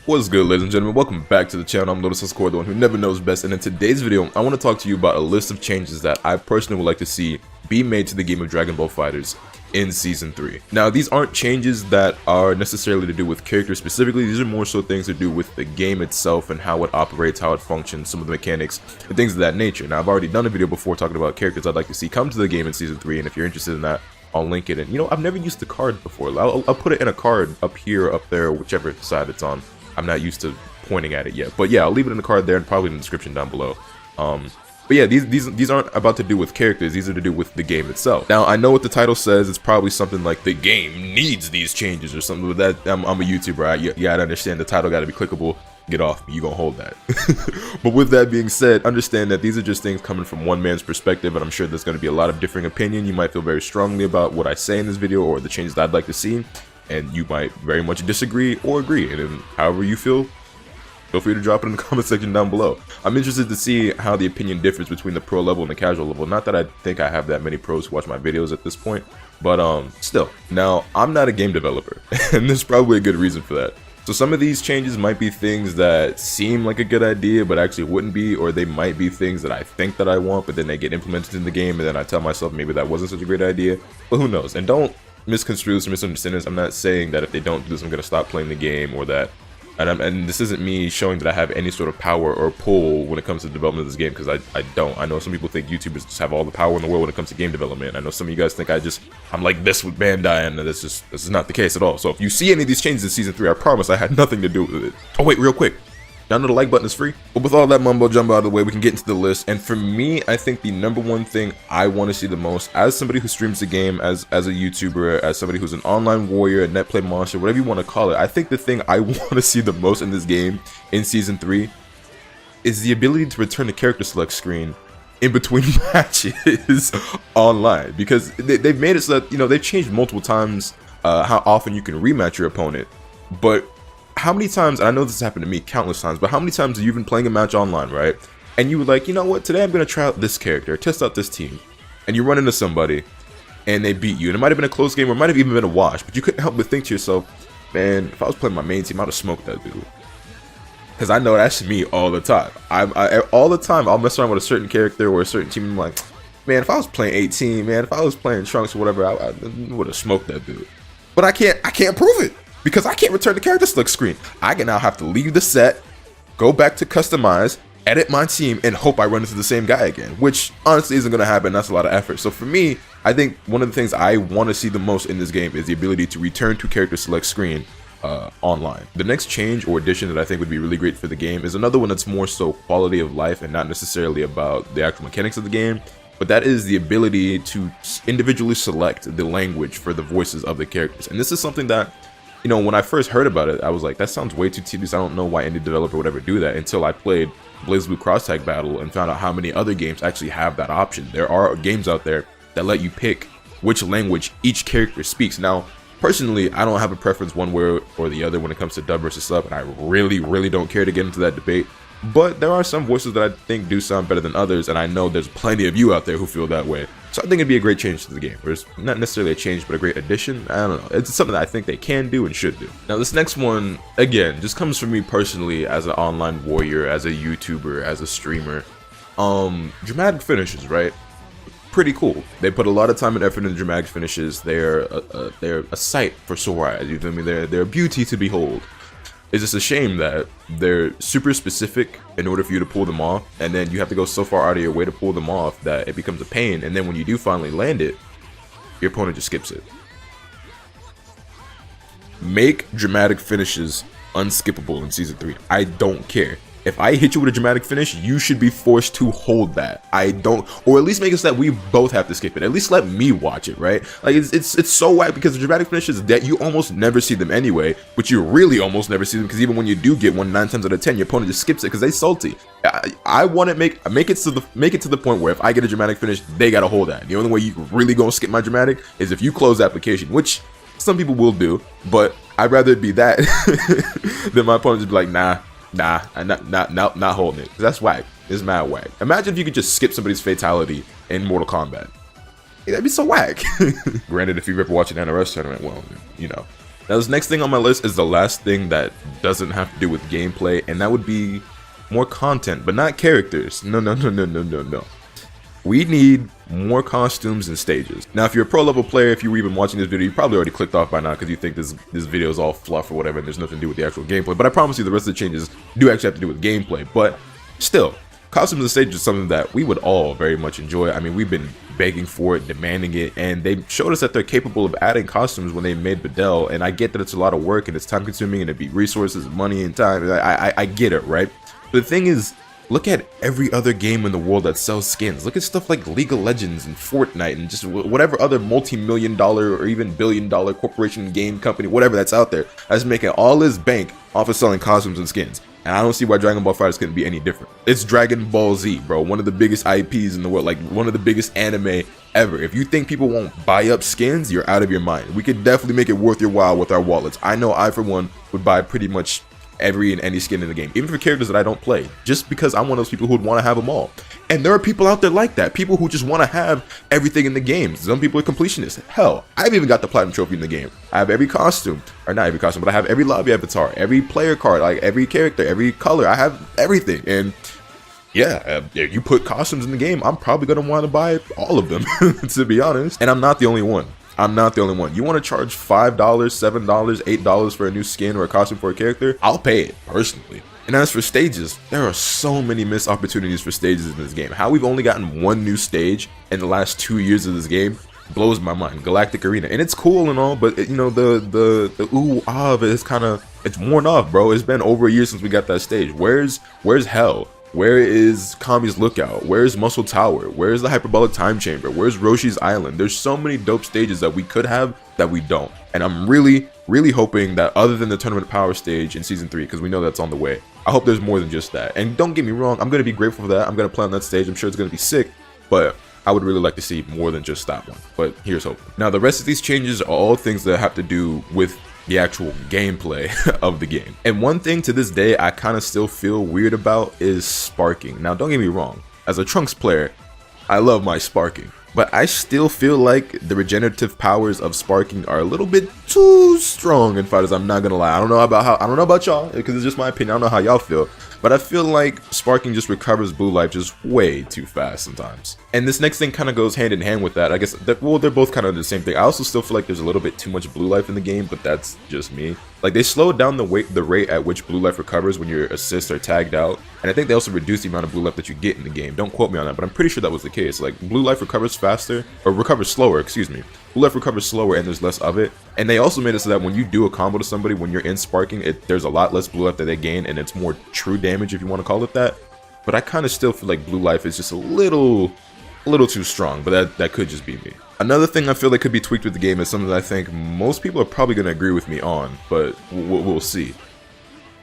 What's good, ladies and gentlemen? Welcome back to the channel. I'm LotusAsakura, the one who never knows best, and in today's video, I want to talk to you about a list of changes that I personally would like to see be made to the game of Dragon Ball FighterZ in Season 3. Now, these aren't changes that are necessarily to do with characters specifically. These are more so things to do with the game itself and how it operates, how it functions, some of the mechanics, and things of that nature. Now, I've already done a video before talking about characters I'd like to see come to the game in Season 3, and if you're interested in that, I'll link it. And you know, I've never used the card before. I'll put it in a card up here, up there, whichever side it's on. I'm not used to pointing at it yet, but yeah, I'll leave it in the card there and probably in the description down below. But yeah, these aren't about to do with characters. These are to do with the game itself. Now, I know what the title says. It's probably something like the game needs these changes or something. But that I'm a YouTuber. You gotta understand the title got to be clickable. Get off me. You gonna hold that. But with that being said, understand that these are just things coming from one man's perspective, and I'm sure there's going to be a lot of differing opinion. You might feel very strongly about what I say in this video or the changes that I'd like to see, and you might very much disagree or agree. And then, however you feel free to drop it in the comment section down below. I'm interested to see how the opinion differs between the pro level and the casual level. Not that I think I have that many pros who watch my videos at this point, but still. Now, I'm not a game developer, and there's probably a good reason for that. So some of these changes might be things that seem like a good idea, but actually wouldn't be, or they might be things that I think that I want, but then they get implemented in the game, and then I tell myself maybe that wasn't such a great idea. But who knows? And don't misconstrue this or misunderstand this. I'm not saying that if they don't do this, I'm going to stop playing the game, or that. And this isn't me showing that I have any sort of power or pull when it comes to the development of this game, because I don't. I know some people think YouTubers just have all the power in the world when it comes to game development. I know some of you guys think I'm like this with Bandai, and this is not the case at all. So if you see any of these changes in Season 3, I promise I had nothing to do with it. Oh wait, real quick. Y'all know the like button is free. But with all that mumbo jumbo out of the way, we can get into the list. And for me, I think the number one thing I want to see the most, as somebody who streams the game, as a YouTuber, as somebody who's an online warrior, a net play monster, whatever you want to call it, I think the thing I want to see the most in this game in Season 3 is the ability to return the character select screen in between matches online. Because they've made it so that, you know, they've changed multiple times how often you can rematch your opponent. But how many times, and I know this has happened to me countless times, but how many times have you been playing a match online, right? And you were like, you know what, today I'm going to try out this character, test out this team. And you run into somebody, and they beat you. And it might have been a close game, or it might have even been a wash, but you couldn't help but think to yourself, man, if I was playing my main team, I'd have smoked that dude. Because I know that's me all the time. All the time, I'll mess around with a certain character or a certain team, and I'm like, man, if I was playing 18, man, if I was playing Trunks or whatever, I would have smoked that dude. But I can't prove it, because I can't return the character select screen. I can now have to leave the set, go back to customize, edit my team, and hope I run into the same guy again, which honestly isn't going to happen. That's a lot of effort. So for me, I think one of the things I want to see the most in this game is the ability to return to character select screen online. The next change or addition that I think would be really great for the game is another one that's more so quality of life and not necessarily about the actual mechanics of the game, but that is the ability to individually select the language for the voices of the characters. And this is something that, you know, when I first heard about it, I was like, that sounds way too tedious. I don't know why any developer would ever do that, until I played BlazBlue Cross Tag Battle and found out how many other games actually have that option. There are games out there that let you pick which language each character speaks. Now, personally, I don't have a preference one way or the other when it comes to dub versus sub, and I really don't care to get into that debate. But there are some voices that I think do sound better than others, and I know there's plenty of you out there who feel that way. So I think it'd be a great change to the game. Or it's not necessarily a change, but a great addition. I don't know. It's something that I think they can do and should do. Now, this next one, again, just comes from me personally as an online warrior, as a YouTuber, as a streamer. Dramatic finishes, right? Pretty cool. They put a lot of time and effort into dramatic finishes. They're a sight for sore eyes. You feel me? They're a beauty to behold. It's just a shame that they're super specific in order for you to pull them off, and then you have to go so far out of your way to pull them off that it becomes a pain, and then when you do finally land it, your opponent just skips it. Make dramatic finishes unskippable in Season 3. I don't care. If I hit you with a dramatic finish, you should be forced to hold that. I don't, or at least make it so that we both have to skip it. At least let me watch it, right? Like, it's so whack, because the dramatic finishes that you almost never see them anyway, but you really almost never see them, because even when you do get one, 9 times out of 10, your opponent just skips it because they salty. I want to make it to the point where if I get a dramatic finish, they gotta hold that. The only way you really gonna skip my dramatic is if you close the application, which some people will do, but I'd rather it be that than my opponent just be like, nah, I'm not holding it. That's whack. It's mad whack. Imagine if you could just skip somebody's fatality in Mortal Kombat. That'd be so whack. Granted, if you've ever watched an NRS tournament, well, you know, Now this next thing on my list is the last thing that doesn't have to do with gameplay, and that would be more content, but not characters. No. We need more costumes and stages. Now, if you're a pro level player, if you were even watching this video, you probably already clicked off by now because you think this video is all fluff or whatever and there's nothing to do with the actual gameplay. But I promise you the rest of the changes do actually have to do with gameplay. But still, costumes and stages is something that we would all very much enjoy. I mean, we've been begging for it, demanding it, and they showed us that they're capable of adding costumes when they made Bedell. And I get that it's a lot of work and it's time consuming and it'd be resources, money, and time. I get it, right? But the thing is, look at every other game in the world that sells skins. Look at stuff like League of Legends and Fortnite and just whatever other multi-million-dollar or even billion-dollar corporation, game company, whatever that's out there, that's making all this bank off of selling costumes and skins. And I don't see why Dragon Ball FighterZ couldn't be any different. It's Dragon Ball Z, bro. One of the biggest IPs in the world, like one of the biggest anime ever. If you think people won't buy up skins, you're out of your mind. We could definitely make it worth your while with our wallets. I know I, for one, would buy pretty much every and any skin in the game, even for characters that I don't play, just because I'm one of those people who would want to have them all. And there are people out there like that, people who just want to have everything in the game. Some people are completionists. Hell, I've even got the platinum trophy in the game. I have every costume, or not every costume, but I have every lobby avatar, every player card, like every character, every color. I have everything. And yeah, if you put costumes in the game, I'm probably going to want to buy all of them, to be honest. And I'm not the only one. I'm not the only one. You want to charge $5, $7, $8 for a new skin or a costume for a character? I'll pay it, personally. And as for stages, there are so many missed opportunities for stages in this game. How we've only gotten one new stage in the last 2 years of this game blows my mind. Galactic Arena. And it's cool and all, but you know, the ooh-ah of it is kind of, it's worn off, bro. It's been over a year since we got that stage. Where's Hell? Where is Kami's Lookout? Where's Muscle Tower? Where's the Hyperbolic Time Chamber? Where's Roshi's Island? There's so many dope stages that we could have that we don't. And I'm really hoping that other than the Tournament Power stage in Season 3, because we know that's on the way, I hope there's more than just that. And don't get me wrong, I'm going to be grateful for that. I'm going to play on that stage. I'm sure it's going to be sick, but I would really like to see more than just that one. But here's hoping. Now, the rest of these changes are all things that have to do with the actual gameplay of the game. And one thing to this day I kind of still feel weird about is sparking. Now, don't get me wrong, as a Trunks player, I love my sparking, but I still feel like the regenerative powers of sparking are a little bit too strong in FighterZ. I'm not gonna lie. I don't know about y'all, because it's just my opinion. I don't know how y'all feel, but I feel like sparking just recovers blue life just way too fast sometimes. And this next thing kind of goes hand in hand with that. I guess well, they're both kind of the same thing. I also still feel like there's a little bit too much blue life in the game, but that's just me. Like, they slowed down the rate at which blue life recovers when your assists are tagged out, and I think they also reduced the amount of blue life that you get in the game. Don't quote me on that, but I'm pretty sure that was the case. Like, blue life recovers faster, or recovers slower, excuse me. Blue life recovers slower and there's less of it. And they also made it so that when you do a combo to somebody, when you're in sparking, there's a lot less blue life that they gain, and it's more true damage if you want to call it that. But I kind of still feel like blue life is just a little too strong, but that could just be me. Another thing I feel like could be tweaked with the game is something that I think most people are probably going to agree with me on, but we'll see.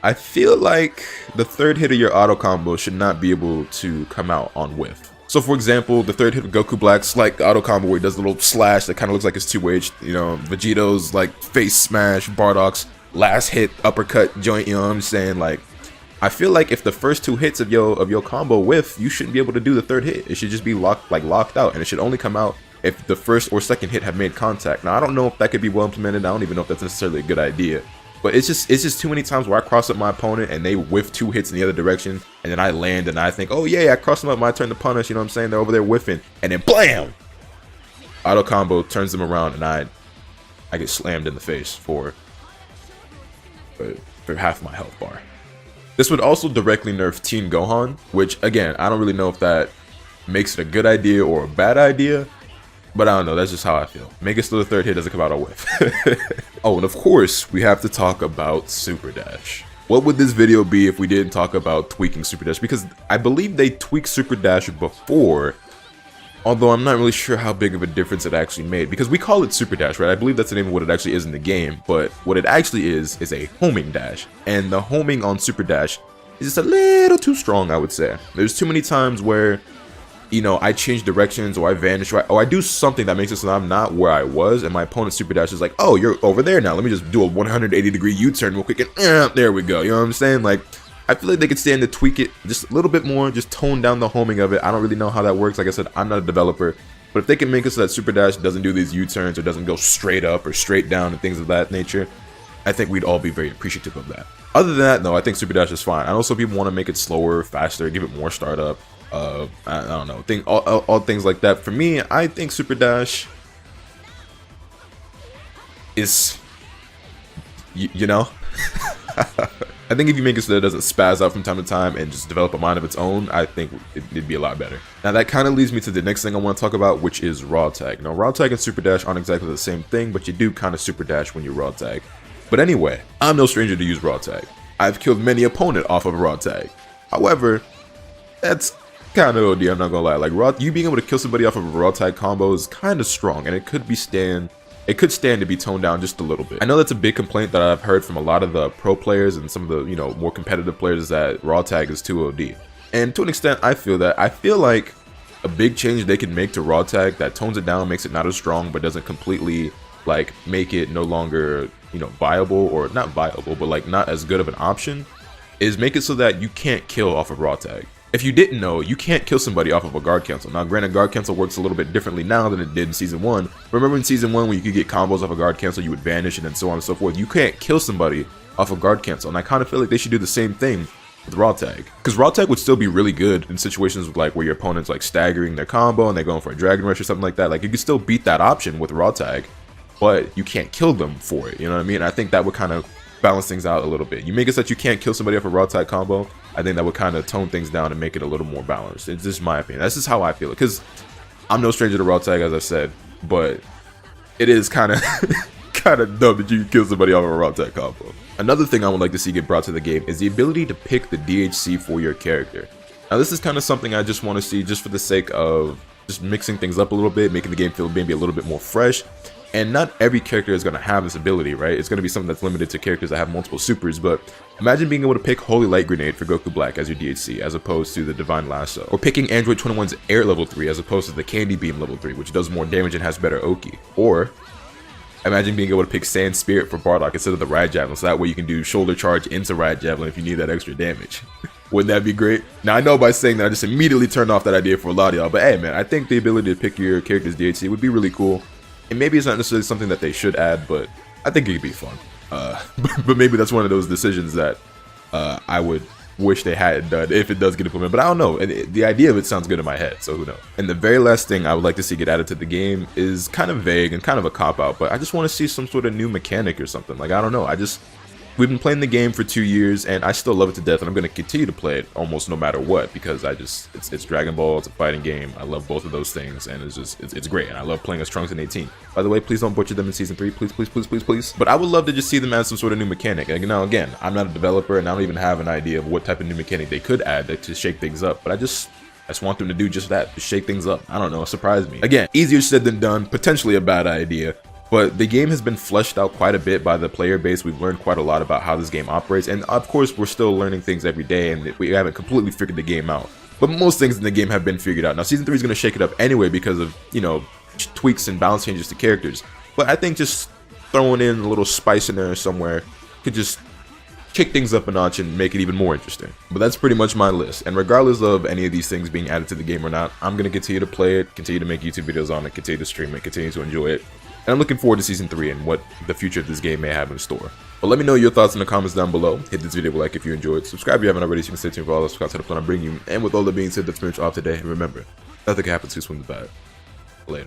I feel like the third hit of your auto combo should not be able to come out on whiff. So for example, the third hit of Goku Black's like the auto combo where he does the little slash that kind of looks like it's 2H, you know, Vegeto's like face smash, Bardock's last hit uppercut joint, you know what I'm saying? Like, I feel like if the first two hits of your combo whiff, you shouldn't be able to do the third hit. It should just be locked out, and it should only come out if the first or second hit have made contact. Now, I don't know if that could be well implemented. I don't even know if that's necessarily a good idea. But it's just too many times where I cross up my opponent and they whiff 2 hits in the other direction, and then I land and I think, oh yeah, I crossed them up, my turn to punish, you know what I'm saying? They're over there whiffing, and then BLAM! Auto combo turns them around and I get slammed in the face for half my health bar. This would also directly nerf Teen Gohan, which again, I don't really know if that makes it a good idea or a bad idea, but I don't know, that's just how I feel. Make it so the third hit doesn't come out on whiff. Oh, and of course, we have to talk about Super Dash. What would this video be if we didn't talk about tweaking Super Dash? Because I believe they tweaked Super Dash before, although I'm not really sure how big of a difference it actually made. Because we call it Super Dash, right? I believe that's the name of what it actually is in the game, but what it actually is a homing dash. And the homing on Super Dash is just a little too strong, I would say. There's too many times where, you know, I change directions or I vanish, or I do something that makes it so that I'm not where I was, and my opponent's Super Dash is like, oh, you're over there now, let me just do a 180-degree U-turn real quick, and there we go, you know what I'm saying? Like, I feel like they could stand to tweak it just a little bit more, just tone down the homing of it. I don't really know how that works. Like I said, I'm not a developer, but if they can make it so that Super Dash doesn't do these U-turns or doesn't go straight up or straight down and things of that nature, I think we'd all be very appreciative of that. Other than that, no, I think Super Dash is fine. I know some people want to make it slower, faster, give it more startup. I don't know, all things like that. For me, I think Super Dash is, you know, I think if you make it so that it doesn't spaz out from time to time and just develop a mind of its own, I think it'd be a lot better. Now that kind of leads me to the next thing I want to talk about, which is raw tag. Now raw tag and super dash aren't exactly the same thing, but you do kind of super dash when you raw tag. But anyway, I'm no stranger to use raw tag. I've killed many opponent off of raw tag. However, that's kind of OD, I'm not gonna lie. Like you being able to kill somebody off of a raw tag combo is kind of strong, and it could stand to be toned down just a little bit. I know that's a big complaint that I've heard from a lot of the pro players and some of the, you know, more competitive players, is that raw tag is too OD. And to an extent, I feel that. I feel like a big change they can make to raw tag that tones it down, makes it not as strong, but doesn't completely like make it no longer, you know, viable, or not viable, but like not as good of an option, is make it so that you can't kill off of raw tag. If you didn't know, you can't kill somebody off of a guard cancel. Now granted, guard cancel works a little bit differently now than it did in Season 1. Remember in Season 1 when you could get combos off a guard cancel, you would vanish and then so on and so forth. You can't kill somebody off a guard cancel, and I kind of feel like they should do the same thing with raw tag. Because raw tag would still be really good in situations like where your opponent's like staggering their combo and they're going for a dragon rush or something like that. Like you could still beat that option with raw tag, but you can't kill them for it, you know what I mean? I think that would kind of balance things out a little bit. You make it so that you can't kill somebody off a raw tag combo, I think that would kind of tone things down and make it a little more balanced. It's just my opinion. That's just how I feel it, because I'm no stranger to raw tag, as I said, but it is kind of dumb that you kill somebody off of a raw tag combo. Another thing I would like to see get brought to the game is the ability to pick the DHC for your character. Now this is kind of something I just want to see just for the sake of just mixing things up a little bit, making the game feel maybe a little bit more fresh. And not every character is going to have this ability, right? It's going to be something that's limited to characters that have multiple supers, but imagine being able to pick Holy Light Grenade for Goku Black as your DHC, as opposed to the Divine Lasso. Or picking Android 21's Air level 3 as opposed to the Candy Beam level 3, which does more damage and has better Oki. Or imagine being able to pick Sand Spirit for Bardock instead of the Riot Javelin, so that way you can do shoulder charge into Riot Javelin if you need that extra damage. Wouldn't that be great? Now I know by saying that I just immediately turned off that idea for a lot of y'all, but hey man, I think the ability to pick your character's DHC would be really cool. And maybe it's not necessarily something that they should add, but I think it could be fun. But maybe that's one of those decisions that I would wish they had done if it does get implemented. But I don't know. The idea of it sounds good in my head, so who knows? And the very last thing I would like to see get added to the game is kind of vague and kind of a cop-out, but I just want to see some sort of new mechanic or something. Like, I don't know. We've been playing the game for 2 years, and I still love it to death, and I'm going to continue to play it almost no matter what, because it's Dragon Ball, it's a fighting game, I love both of those things, and it's great, and I love playing as Trunks and 18. By the way, please don't butcher them in Season 3, please, please, please, please, please. But I would love to just see them add some sort of new mechanic. Like, now, again, I'm not a developer, and I don't even have an idea of what type of new mechanic they could add to shake things up, but I just want them to do just that, to shake things up. I don't know, surprise me. Again, easier said than done, potentially a bad idea. But the game has been fleshed out quite a bit by the player base. We've learned quite a lot about how this game operates, and of course we're still learning things every day, and we haven't completely figured the game out. But most things in the game have been figured out. Now Season 3 is going to shake it up anyway because of, you know, tweaks and balance changes to characters. But I think just throwing in a little spice in there somewhere could just kick things up a notch and make it even more interesting. But that's pretty much my list, and regardless of any of these things being added to the game or not, I'm going to continue to play it, continue to make YouTube videos on it, continue to stream it, continue to enjoy it. And I'm looking forward to Season 3 and what the future of this game may have in store. But let me know your thoughts in the comments down below. Hit this video with a like if you enjoyed. Subscribe if you haven't already so you can stay tuned for all this content I'm bringing you. And with all that being said, that's pretty much all today. And remember, nothing can happen to swim the bad. Later.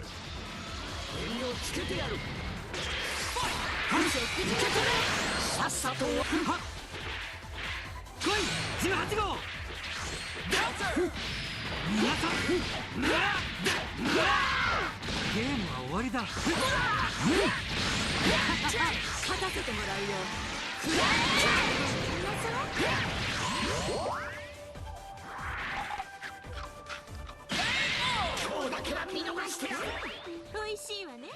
おいしいわね。